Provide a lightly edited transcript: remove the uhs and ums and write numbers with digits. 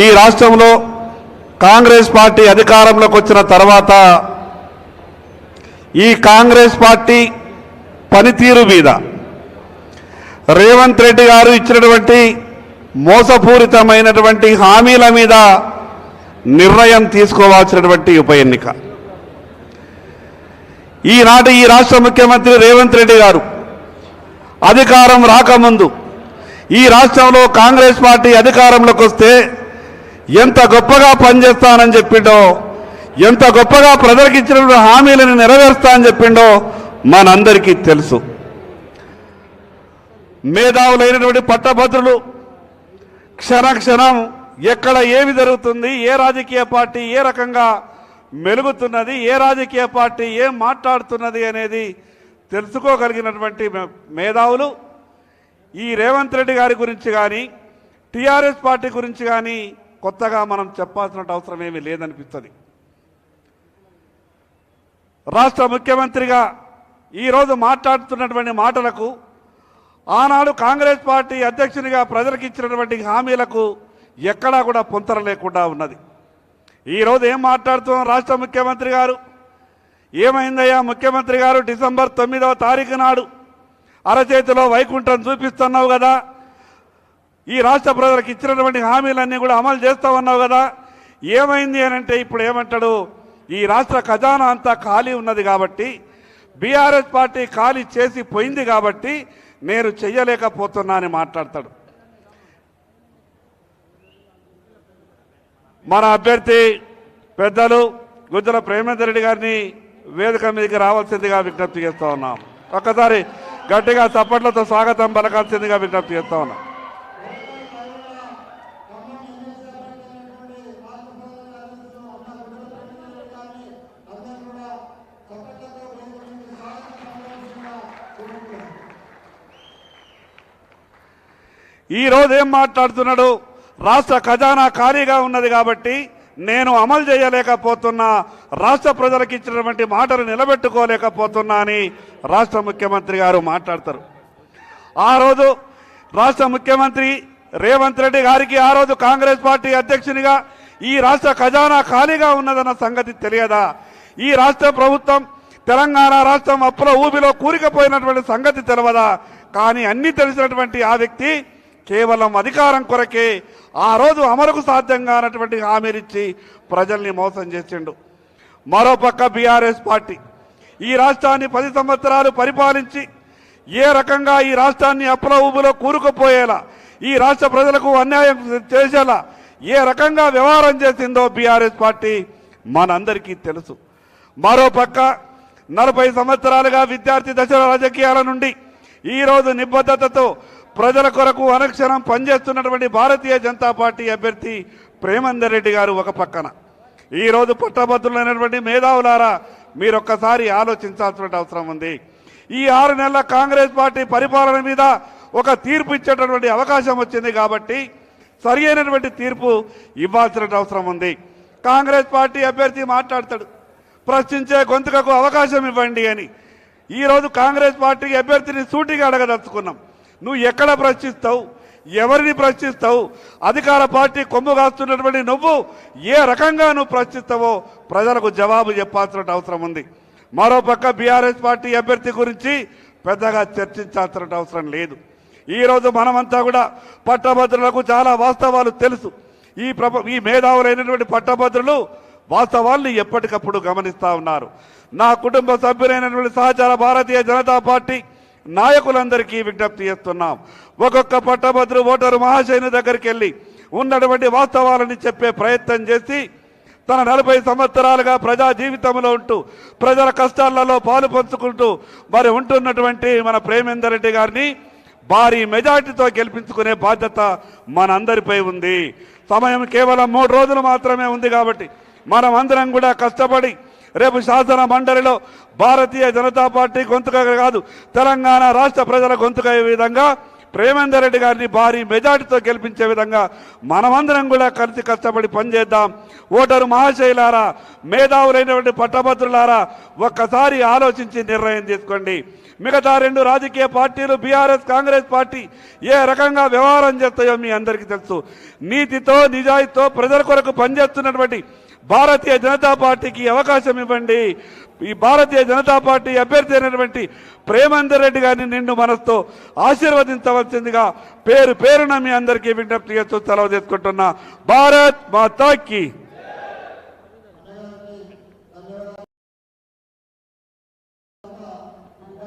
ఈ రాష్ట్రంలో కాంగ్రెస్ పార్టీ అధికారంలోకి వచ్చిన తర్వాత ఈ కాంగ్రెస్ పార్టీ పనితీరు మీద రేవంత్ రెడ్డి గారు ఇచ్చినటువంటి మోసపూరితమైనటువంటి హామీల మీద నిర్ణయం తీసుకోవాల్సినటువంటి ఉప ఎన్నిక. ఈనాటి ఈ రాష్ట్ర ముఖ్యమంత్రి రేవంత్ రెడ్డి గారు అధికారం రాకముందు ఈ రాష్ట్రంలో కాంగ్రెస్ పార్టీ అధికారంలోకి వస్తే ఎంత గొప్పగా పనిచేస్తానని చెప్పిండో, ఎంత గొప్పగా ప్రజలకు ఇచ్చినటువంటి హామీలను నెరవేరుస్తా అని చెప్పిండో మనందరికీ తెలుసు. మేధావులైనటువంటి పట్టభద్రులు క్షణక్షణం ఎక్కడ ఏమి జరుగుతుంది, ఏ రాజకీయ పార్టీ ఏ రకంగా మెలుగుతున్నది, ఏ రాజకీయ పార్టీ ఏం మాట్లాడుతున్నది అనేది తెలుసుకోగలిగినటువంటి మేధావులు ఈ రేవంత్ రెడ్డి గారి గురించి కానీ టీఆర్ఎస్ పార్టీ గురించి కానీ కొత్తగా మనం చెప్పాల్సిన అవసరం ఏమీ లేదనిపిస్తుంది. రాష్ట్ర ముఖ్యమంత్రిగా ఈరోజు మాట్లాడుతున్నటువంటి మాటలకు, ఆనాడు కాంగ్రెస్ పార్టీ అధ్యక్షునిగా ప్రజలకు ఇచ్చినటువంటి హామీలకు ఎక్కడా కూడా పొంతన లేకుండా ఉన్నది. ఈరోజు ఏం మాట్లాడుతున్నాం రాష్ట్ర ముఖ్యమంత్రి గారు? ఏమైందయ్యా ముఖ్యమంత్రి గారు, డిసెంబర్ 9వ తారీఖు నాడు అరచేతిలో వైకుంఠం చూపిస్తున్నావు కదా, ఈ రాష్ట్ర ప్రజలకు ఇచ్చినటువంటి హామీలన్నీ కూడా అమలు చేస్తూ ఉన్నావు కదా, ఏమైంది అని అంటే ఇప్పుడు ఏమంటాడు, ఈ రాష్ట్ర ఖజానా అంతా ఖాళీ ఉన్నది కాబట్టి, బీఆర్ఎస్ పార్టీ ఖాళీ చేసి పోయింది కాబట్టి నేను చెయ్యలేకపోతున్నా అని మాట్లాడతాడు. మన అభ్యర్థి పెద్దలు గుజ్జల ప్రేమేందర్ రెడ్డి గారిని వేదిక మీదకి రావాల్సిందిగా విజ్ఞప్తి చేస్తూ ఉన్నాం. ఒక్కసారి గట్టిగా చప్పట్లతో స్వాగతం పలకాల్సిందిగా విజ్ఞప్తి చేస్తూ ఉన్నాం. ఈరోజు ఏం మాట్లాడుతున్నాడు, రాష్ట్ర ఖజానా ఖాళీగా ఉన్నది కాబట్టి నేను అమలు చేయలేకపోతున్నా, రాష్ట్ర ప్రజలకు ఇచ్చినటువంటి మాటలు నిలబెట్టుకోలేకపోతున్నా అని రాష్ట్ర ముఖ్యమంత్రి గారు మాట్లాడతారు. ఆ రోజు రాష్ట్ర ముఖ్యమంత్రి రేవంత్ రెడ్డి గారికి ఆ రోజు కాంగ్రెస్ పార్టీ అధ్యక్షునిగా ఈ రాష్ట్ర ఖజానా ఖాళీగా ఉన్నదన్న సంగతి తెలియదా? ఈ రాష్ట్ర ప్రభుత్వం తెలంగాణ రాష్ట్రం అప్పుల ఊబిలో కూరుకుపోయినటువంటి సంగతి తెలియదా? కానీ అన్ని తెలిసినటువంటి ఆ వ్యక్తి కేవలం అధికారం కొరకే ఆ రోజు అమలుకు సాధ్యం కానటువంటి హామీలిచ్చి ప్రజల్ని మోసం చేసిండు. మరోపక్క బీఆర్ఎస్ పార్టీ ఈ రాష్ట్రాన్ని 10 సంవత్సరాలు పరిపాలించి ఏ రకంగా ఈ రాష్ట్రాన్ని అప్పుల ఊబిలో కూరుకుపోయేలా, ఈ రాష్ట్ర ప్రజలకు అన్యాయం చేసేలా ఏ రకంగా వ్యవహారం చేసిందో బీఆర్ఎస్ పార్టీ మనందరికీ తెలుసు. మరోపక్క 40 సంవత్సరాలుగా విద్యార్థి దశల రాజకీయాల నుండి ఈరోజు నిబద్ధతతో ప్రజల కొరకు అనుక్షణం పనిచేస్తున్నటువంటి భారతీయ జనతా పార్టీ అభ్యర్థి ప్రేమేందర్ రెడ్డి గారు ఒక పక్కన, ఈరోజు పట్టభద్రులైనటువంటి మేధావులారా మీరొక్కసారి ఆలోచించాల్సిన అవసరం ఉంది. ఈ 6 నెలల కాంగ్రెస్ పార్టీ పరిపాలన మీద ఒక తీర్పు ఇచ్చేటటువంటి అవకాశం వచ్చింది కాబట్టి సరి అయినటువంటి తీర్పు ఇవ్వాల్సిన అవసరం ఉంది. కాంగ్రెస్ పార్టీ అభ్యర్థి మాట్లాడతాడు, ప్రశ్నించే గొంతుకకు అవకాశం ఇవ్వండి అని. ఈరోజు కాంగ్రెస్ పార్టీ అభ్యర్థిని సూటిగా అడగదలుచుకున్నాం, నువ్వు ఎక్కడ ప్రశ్నిస్తావు, ఎవరిని ప్రశ్నిస్తావు? అధికార పార్టీ కొమ్ము కాస్తున్నటువంటి నువ్వు ఏ రకంగా నువ్వు ప్రశ్నిస్తావో ప్రజలకు జవాబు చెప్పాల్సిన అవసరం ఉంది. మరోపక్క బీఆర్ఎస్ పార్టీ అభ్యర్థి గురించి పెద్దగా చర్చించాల్సిన అవసరం లేదు. ఈరోజు మనమంతా కూడా పట్టభద్రులకు చాలా వాస్తవాలు తెలుసు. ఈ మేధావులైనటువంటి పట్టభద్రులు వాస్తవాల్ని ఎప్పటికప్పుడు గమనిస్తూ ఉన్నారు. నా కుటుంబ సభ్యులైనటువంటి సహచార భారతీయ జనతా పార్టీ నాయకులందరికీ విజ్ఞప్తి చేస్తున్నాం, ఒక్కొక్క పట్టభద్రు ఓటరు మహాశయుని దగ్గరికి వెళ్ళి ఉన్నటువంటి వాస్తవాలని చెప్పే ప్రయత్నం చేసి తన 40 సంవత్సరాలుగా ప్రజా జీవితంలో ఉంటూ ప్రజల కష్టాలలో పాలు పంచుకుంటూ మరి ఉంటున్నటువంటి మన ప్రేమేందర్ రెడ్డి గారిని భారీ మెజార్టీతో గెలిపించుకునే బాధ్యత మనందరిపై ఉంది. సమయం కేవలం 3 రోజులు మాత్రమే ఉంది కాబట్టి మనం అందరం కూడా కష్టపడి రేపు శాసన మండలిలో భారతీయ జనతా పార్టీ గొంతుక కాదు, తెలంగాణ రాష్ట్ర ప్రజల గొంతుక అయ్యే విధంగా ప్రేమేందర్ రెడ్డి గారిని భారీ మెజార్టీతో గెలిపించే విధంగా మనమందరం కూడా కలిసి కష్టపడి పనిచేద్దాం. ఓటరు మహాశయులారా, మేధావులైనటువంటి పట్టభద్రులారా, ఒక్కసారి ఆలోచించి నిర్ణయం తీసుకోండి. మిగతా రెండు రాజకీయ పార్టీలు బీఆర్ఎస్ కాంగ్రెస్ పార్టీ ఏ రకంగా వ్యవహారం చేస్తాయో మీ అందరికీ తెలుసు. నీతితో నిజాయితీతో ప్రజల కొరకు పనిచేస్తున్నటువంటి భారతీయ జనతా పార్టీకి అవకాశం ఇవ్వండి. ఈ భారతీయ జనతా పార్టీ అభ్యర్థి అయినటువంటి ప్రేమేందర్ రెడ్డి గారిని నిండు మనసుతో ఆశీర్వదించవలసిందిగా పేరు పేరున మీ అందరికీ విజ్ఞప్తి చేస్తూ సెలవు తీసుకుంటున్నా. భారత్ మాతా కీ.